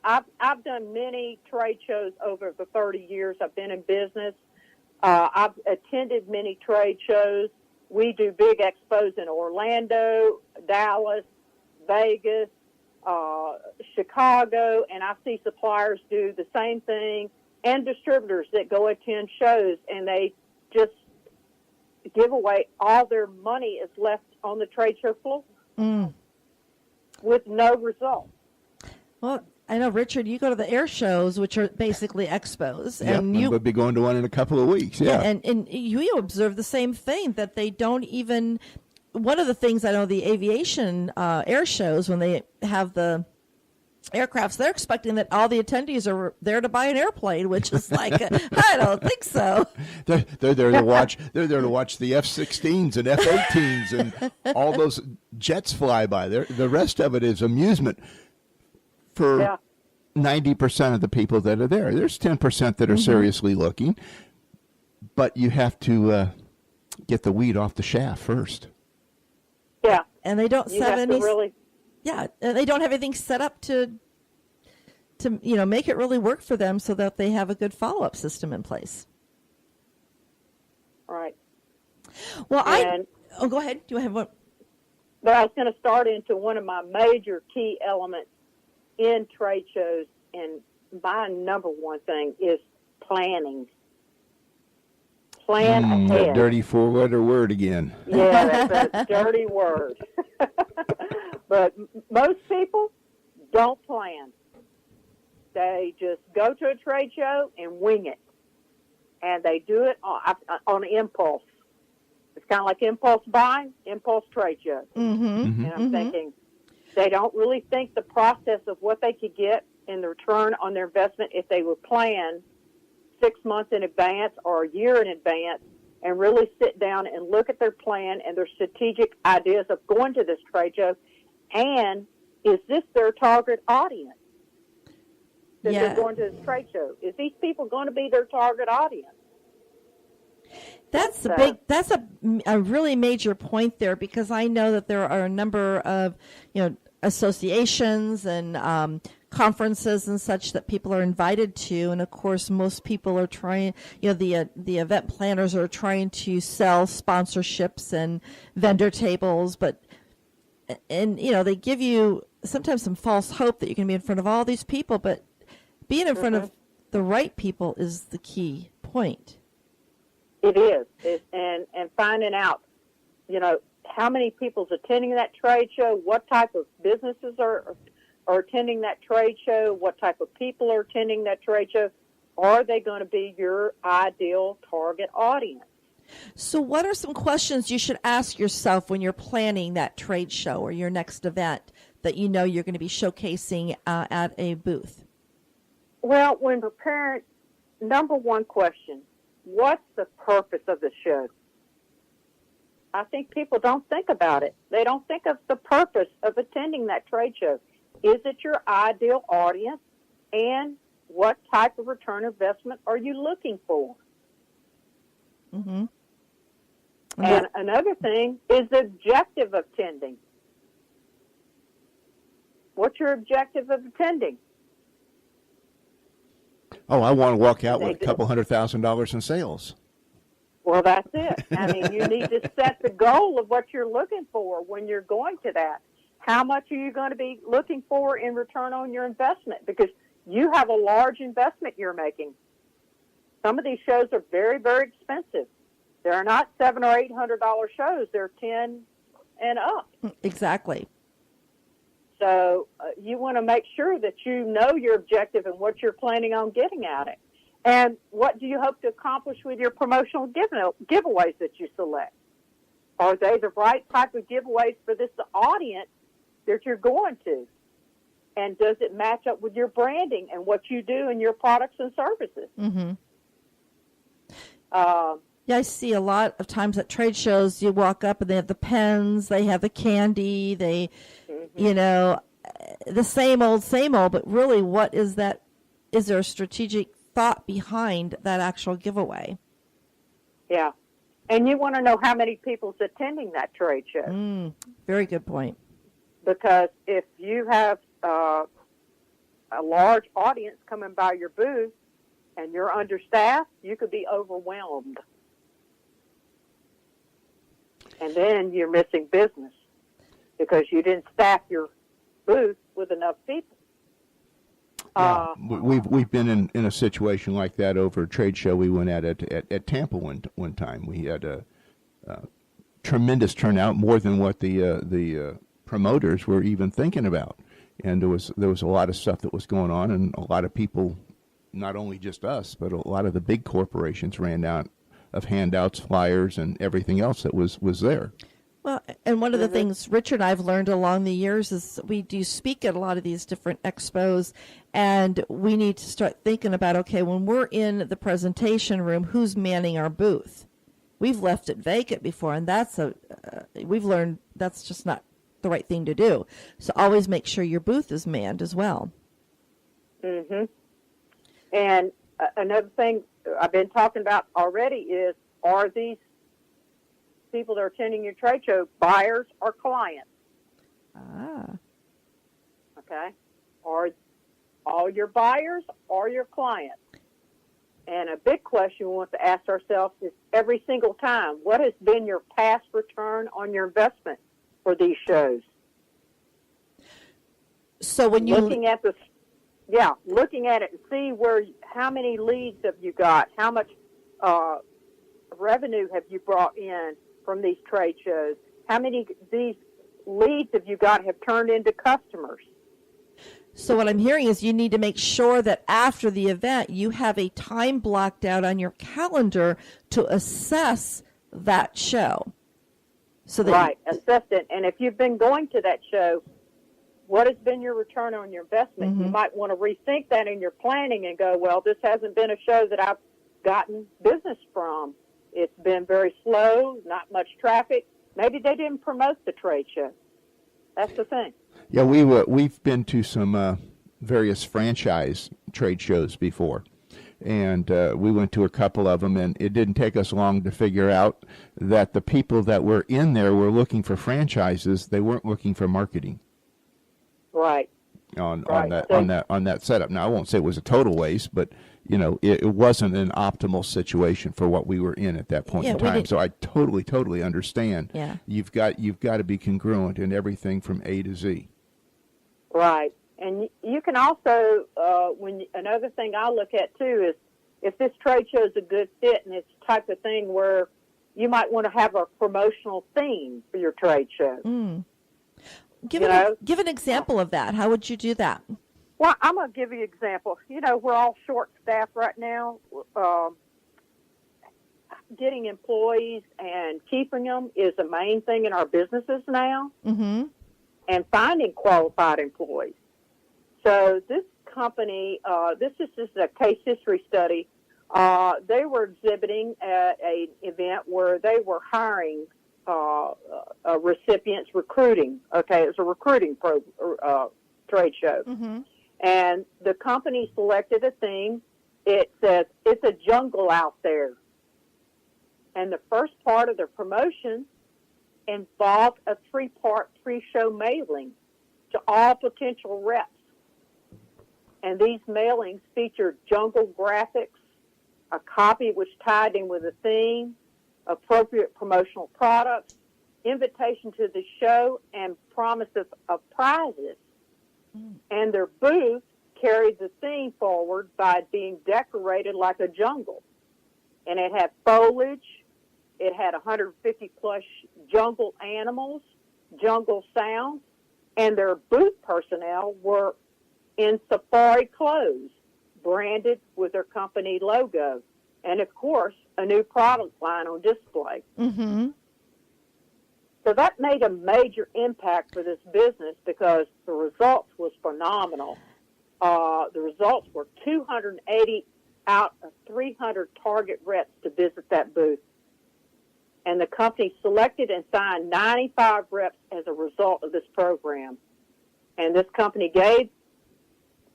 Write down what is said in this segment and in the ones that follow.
I've done many trade shows over the 30 years I've been in business. I've attended many trade shows. We do big expos in Orlando, Dallas, Vegas, Chicago, and I see suppliers do the same thing, and distributors that go attend shows, and they just give away all their money is left on the trade show floor with no result. Well, I know, Richard, you go to the air shows, which are basically expos. And you would be going to one in a couple of weeks, yeah. And you observe the same thing, that they don't even, one of the things I know, the aviation air shows, when they have the aircrafts, they're expecting that all the attendees are there to buy an airplane, which is like, I don't think so. They're there to watch. They're there to watch the F-16s and F-18s and all those jets fly by. The rest of it is amusement for 90% of the people that are there. There's 10% that are seriously looking, but you have to get the weed off the shaft first. Yeah, and they don't have any. Yeah, and they don't have anything set up to make it really work for them, so that they have a good follow-up system in place. Right. Well, go ahead. Do you have one? But I was going to start into one of my major key elements in trade shows, and my number one thing is planning. Plan ahead. That dirty four-letter word again. Yeah, that's a dirty word. But most people don't plan. They just go to a trade show and wing it. And they do it on impulse. It's kind of like impulse buying, impulse trade show. And I'm thinking, they don't really think the process of what they could get in the return on their investment if they would plan 6 months in advance or a year in advance and really sit down and look at their plan and their strategic ideas of going to this trade show. And is this their target audience that they're going to this trade show? Is these people going to be their target audience? That's a really major point there, because I know that there are a number of associations and conferences and such that people are invited to, and of course most people are trying, the event planners are trying to sell sponsorships and vendor tables, and they give you sometimes some false hope that you can be in front of all these people, but being in front of the right people is the key point. It is. And finding out, how many people's attending that trade show, what type of businesses are attending that trade show, what type of people are attending that trade show. Are they going to be your ideal target audience? So what are some questions you should ask yourself when you're planning that trade show or your next event that you're going to be showcasing at a booth? Well, when preparing, number one question, what's the purpose of the show? I think people don't think about it. They don't think of the purpose of attending that trade show. Is it your ideal audience? And what type of return investment are you looking for? And another thing is the objective of attending. What's your objective of attending? Oh, I want to walk out with a couple $100,000 in sales. Well, that's it. I mean, you need to set the goal of what you're looking for when you're going to that. How much are you going to be looking for in return on your investment? Because you have a large investment you're making. Some of these shows are very, very expensive. They're not $700 or $800 shows. They're $10 and up. Exactly. So you want to make sure that you know your objective and what you're planning on getting at it. And what do you hope to accomplish with your promotional giveaways that you select? Are they the right type of giveaways for this audience that you're going to? And does it match up with your branding and what you do and your products and services? Yeah, I see a lot of times at trade shows, you walk up and they have the pens, they have the candy, they, the same old, but really what is that? Is there a strategic thought behind that actual giveaway? Yeah. And you want to know how many people's attending that trade show. Very good point. Because if you have a large audience coming by your booth and you're understaffed, you could be overwhelmed. And then you're missing business because you didn't staff your booth with enough people. Yeah, we've been in a situation like that over a trade show we went at Tampa one time. We had a tremendous turnout, more than what the promoters were even thinking about, and there was a lot of stuff that was going on, and a lot of people, not only just us, but a lot of the big corporations ran out of handouts, flyers, and everything else that was there. Well, and one of the things Richard and I have learned along the years is we do speak at a lot of these different expos, and we need to start thinking about, okay, when we're in the presentation room, who's manning our booth? We've left it vacant before, and we've learned that's just not the right thing to do. So always make sure your booth is manned as well. Mm-hmm. And another thing I've been talking about already is, are these people that are attending your trade show buyers or clients? Okay. Are all your buyers or your clients? And a big question we want to ask ourselves is, every single time, what has been your past return on your investment for these shows? So when you looking at it and see how many leads have you got, how much revenue have you brought in from these trade shows, how many of these leads have you got have turned into customers? So what I'm hearing is you need to make sure that after the event you have a time blocked out on your calendar to assess that show. So that assess it. And if you've been going to that show, what has been your return on your investment? Mm-hmm. You might want to rethink that in your planning and go, well, this hasn't been a show that I've gotten business from. It's been very slow, not much traffic. Maybe they didn't promote the trade show. That's the thing. Yeah, we've been to some various franchise trade shows before, and we went to a couple of them, and it didn't take us long to figure out that the people that were in there were looking for franchises. They weren't looking for marketing. Right. On that setup. Now, I won't say it was a total waste, but it wasn't an optimal situation for what we were in at that point in time. So I totally understand. Yeah. You've got to be congruent in everything from A to Z. Right. And you can also, another thing I look at too is, if this trade show is a good fit, and it's the type of thing where you might want to have a promotional theme for your trade show. Mm. Give an example of that. How would you do that? Well, I'm going to give you an example. We're all short-staffed right now. Getting employees and keeping them is the main thing in our businesses now. Mm-hmm. And finding qualified employees. So this company, this is just a case history study. They were exhibiting at an event where they were hiring recipients, recruiting. Okay, it was a recruiting trade show. Mm-hmm. And the company selected a theme. It says, it's a jungle out there. And the first part of their promotion involved a 3-part pre-show mailing to all potential reps. And these mailings featured jungle graphics, a copy which tied in with a theme, appropriate promotional products, invitation to the show, and promises of prizes. Mm. And their booth carried the theme forward by being decorated like a jungle. And it had foliage. It had 150-plus jungle animals, jungle sounds, and their booth personnel were in safari clothes, branded with their company logo. And, of course, a new product line on display. Mm-hmm. So that made a major impact for this business because the results was phenomenal. The results were 280 out of 300 target reps to visit that booth. And the company selected and signed 95 reps as a result of this program. And this company gave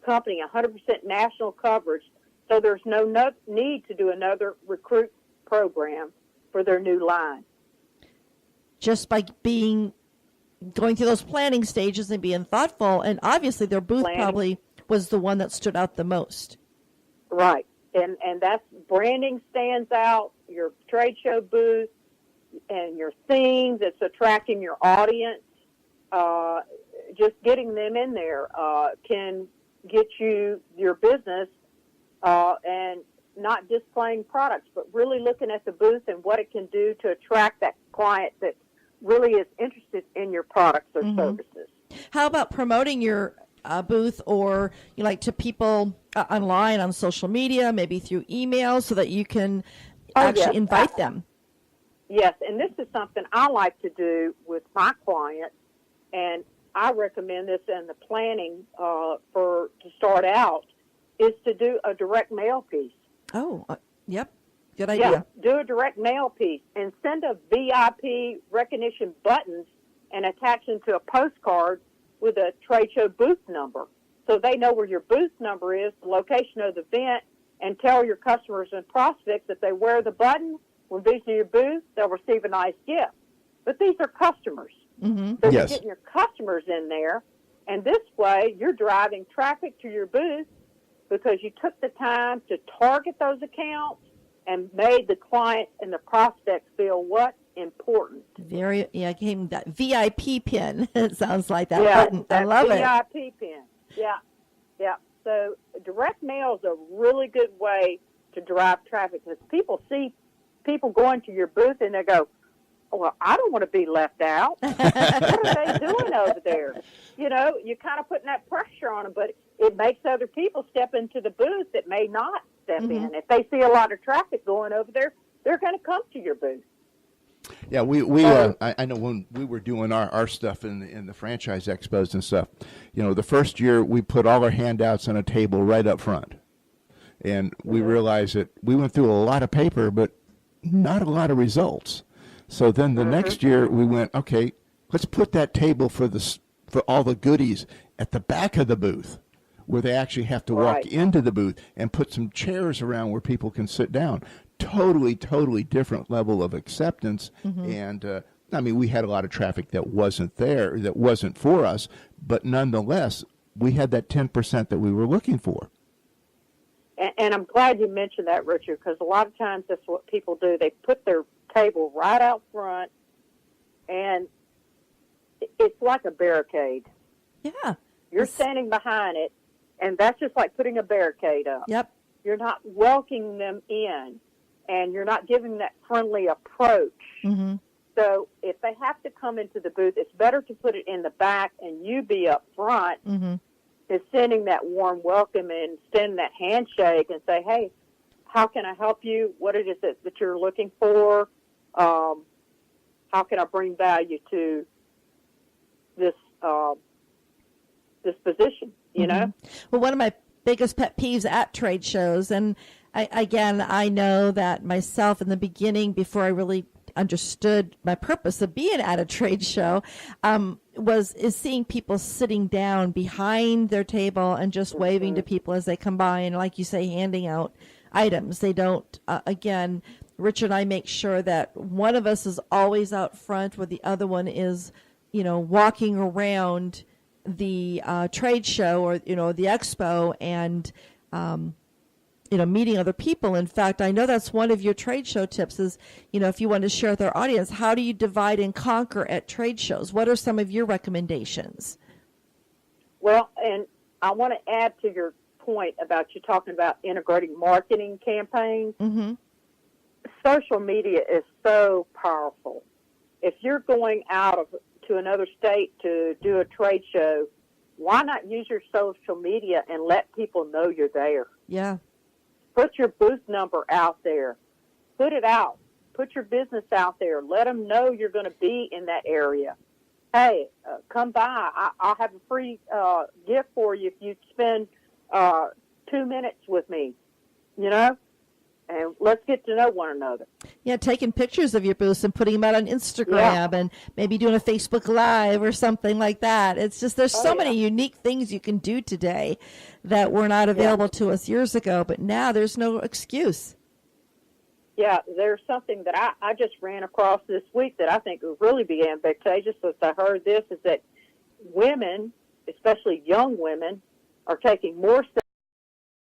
the company 100% national coverage, so there's no need to do another recruit program for their new line. Just by going through those planning stages and being thoughtful, and obviously their booth probably was the one that stood out the most. Right. And that's branding stands out, your trade show booth and your themes, it's attracting your audience. Just getting them in there can get you your business and not displaying products, but really looking at the booth and what it can do to attract that client that really is interested in your products or services. How about promoting your booth or to people online on social media, maybe through email, so that you can actually invite them? Yes, and this is something I like to do with my clients, and I recommend this in the planning to start out, is to do a direct mail piece. Oh, yep. Good idea. Yeah, do a direct mail piece and send a VIP recognition buttons and attach them to a postcard with a trade show booth number. So they know where your booth number is, the location of the event, and tell your customers and prospects that they wear the button when visiting your booth, they'll receive a nice gift. But these are customers. So you're getting your customers in there, and this way you're driving traffic to your booth because you took the time to target those accounts and made the client and the prospect feel what? Important. Came that VIP pin. It sounds like that button. I love it. VIP pin. Yeah. So direct mail is a really good way to drive traffic because people see people going to your booth and they go, well, I don't want to be left out. What are they doing over there? You're kind of putting that pressure on them, but it makes other people step into the booth that may not step in. If they see a lot of traffic going over there, they're going to come to your booth. Yeah, I know when we were doing our stuff in the franchise expos and stuff, the first year we put all our handouts on a table right up front. And we realized that we went through a lot of paper, but not a lot of results. So then the next year we went, okay, let's put that table for all the goodies at the back of the booth where they actually have to walk into the booth and put some chairs around where people can sit down. Totally different level of acceptance. And, we had a lot of traffic that wasn't there, that wasn't for us, but nonetheless, we had that 10% that we were looking for. And I'm glad you mentioned that, Richard, because a lot of times that's what people do. They put their table right out front, and it's like a barricade. Yeah. You're standing behind it, and that's just like putting a barricade up. Yep. You're not welcoming them in, and you're not giving that friendly approach. So if they have to come into the booth, it's better to put it in the back and you be up front. Is sending that warm welcome and sending that handshake and say, hey, how can I help you? What is it that you're looking for? How can I bring value to this position, know? Well, one of my biggest pet peeves at trade shows, and I know that myself in the beginning, before I really understood my purpose of being at a trade show, is seeing people sitting down behind their table and just waving to people as they come by, and like you say, handing out items. They don't, again, Richard and I make sure that one of us is always out front where the other one is, walking around the trade show or, the expo and, meeting other people. In fact, I know that's one of your trade show tips is, if you want to share with our audience, how do you divide and conquer at trade shows? What are some of your recommendations? Well, and I want to add to your point about you talking about integrating marketing campaigns. Social media is so powerful. If you're going out to another state to do a trade show, why not use your social media and let people know you're there? Yeah. Put your booth number out there. Put it out. Put your business out there. Let them know you're going to be in that area. Hey, come by. I'll have a free gift for you if you spend 2 minutes with me, and let's get to know one another. Yeah, taking pictures of your booths and putting them out on Instagram and maybe doing a Facebook Live or something like that. It's just there's so many unique things you can do today that were not available to us years ago, but now there's no excuse. Yeah, there's something that I just ran across this week that I think would really be advantageous. As I heard this, is that women, especially young women, are taking more steps